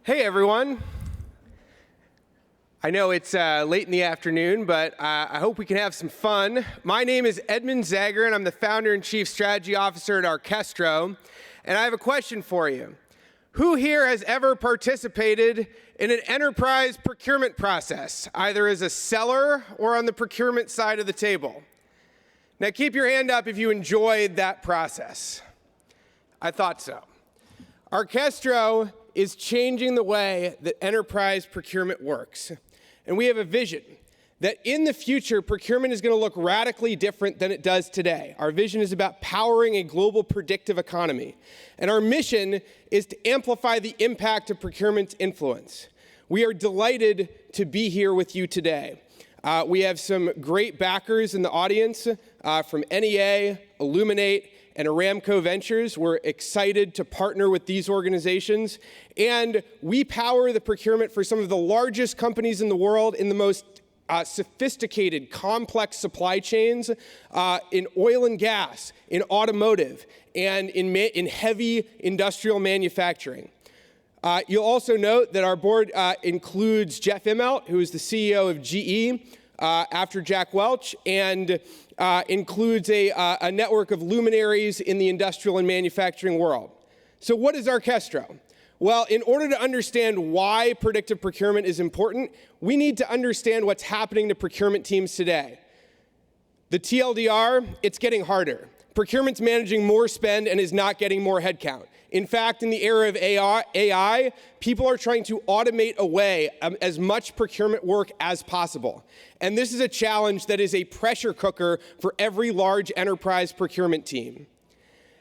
Hey everyone. I know it's late in the afternoon, but I hope we can have some fun. My name is Edmund Zager, and I'm the founder and chief strategy officer at Arkestro. And I have a question for you. Who here has ever participated in an enterprise procurement process, either as a seller or on the procurement side of the table? Now keep your hand up if you enjoyed that process. I thought so. Arkestro is changing the way that enterprise procurement works. And we have a vision that in the future, procurement is going to look radically different than it does today. Our vision is about powering a global predictive economy. And our mission is to amplify the impact of procurement's influence. We are delighted to be here with you today. We have some great backers in the audience from NEA, Illuminate, and Aramco Ventures. We're excited to partner with these organizations. And we power the procurement for some of the largest companies in the world in the most sophisticated, complex supply chains in oil and gas, in automotive, and in heavy industrial manufacturing. You'll also note that our board includes Jeff Immelt, who is the CEO of GE after Jack Welch, and includes a network of luminaries in the industrial and manufacturing world. So what is Arkestro? Well, in order to understand why predictive procurement is important, we need to understand what's happening to procurement teams today. The TLDR, it's getting harder. Procurement's managing more spend and is not getting more headcount. In fact, in the era of AI, people are trying to automate away as much procurement work as possible. And this is a challenge that is a pressure cooker for every large enterprise procurement team.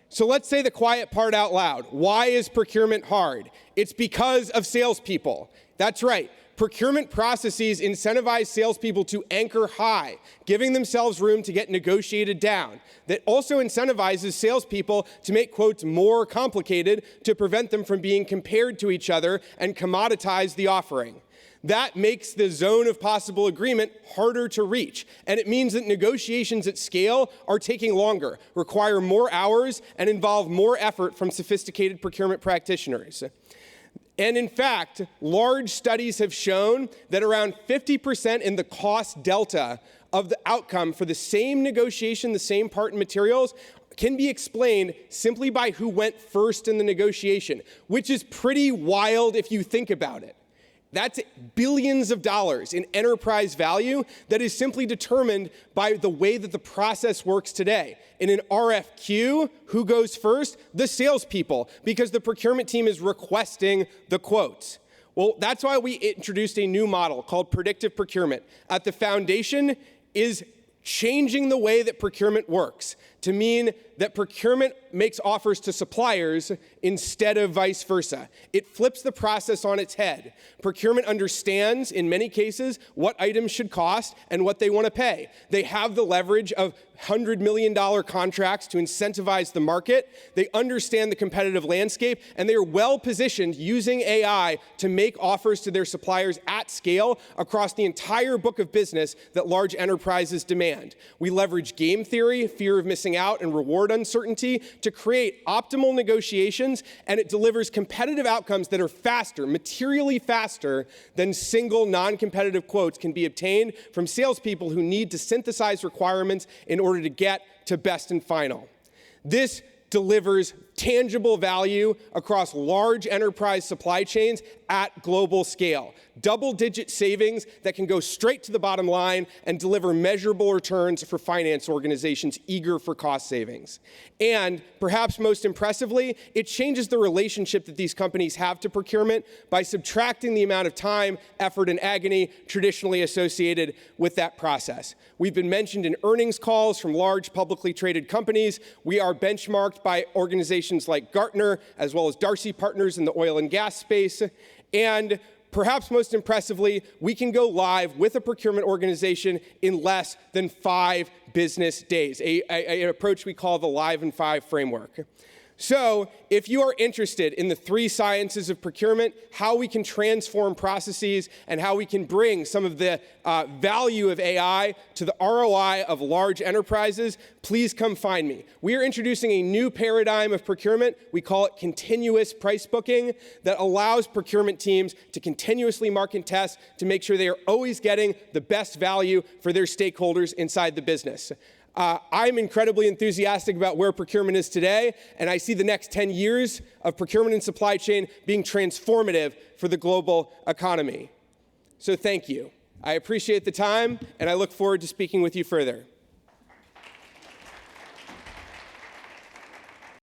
So let's say the quiet part out loud. Why is procurement hard? It's because of salespeople. That's right. Procurement processes incentivize salespeople to anchor high, giving themselves room to get negotiated down. That also incentivizes salespeople to make quotes more complicated to prevent them from being compared to each other and commoditize the offering. That makes the zone of possible agreement harder to reach. And it means that negotiations at scale are taking longer, require more hours, and involve more effort from sophisticated procurement practitioners. And in fact, large studies have shown that around 50% in the cost delta of the outcome for the same negotiation, the same part and materials, can be explained simply by who went first in the negotiation, which is pretty wild if you think about it. That's billions of dollars in enterprise value that is simply determined by the way that the process works today. In an RFQ, who goes first? The salespeople, because the procurement team is requesting the quotes. Well, that's why we introduced a new model called predictive procurement. At the foundation is changing the way that procurement works to mean that procurement makes offers to suppliers instead of vice versa. It flips the process on its head. Procurement understands, in many cases, what items should cost and what they want to pay. They have the leverage of $100 million contracts to incentivize the market. They understand the competitive landscape, and they are well positioned using AI to make offers to their suppliers at scale across the entire book of business that large enterprises demand. We leverage game theory, fear of missing out, and reward uncertainty to create optimal negotiations, and it delivers competitive outcomes that are faster, materially faster than single non-competitive quotes can be obtained from salespeople who need to synthesize requirements in order to get to best and final. This delivers tangible value across large enterprise supply chains at global scale. Double-digit savings that can go straight to the bottom line and deliver measurable returns for finance organizations eager for cost savings. And perhaps most impressively, it changes the relationship that these companies have to procurement by subtracting the amount of time, effort, and agony traditionally associated with that process. We've been mentioned in earnings calls from large publicly traded companies. We are benchmarked by organizations like Gartner, as well as Darcy Partners in the oil and gas space. And perhaps most impressively, we can go live with a procurement organization in less than 5 business days, an approach we call the Live in 5 framework. So if you are interested in the 3 sciences of procurement, how we can transform processes, and how we can bring some of the value of AI to the ROI of large enterprises, please come find me. We are introducing a new paradigm of procurement. We call it continuous price booking, that allows procurement teams to continuously market test to make sure they are always getting the best value for their stakeholders inside the business. I'm incredibly enthusiastic about where procurement is today, and I see the next 10 years of procurement and supply chain being transformative for the global economy. So thank you. I appreciate the time, and I look forward to speaking with you further.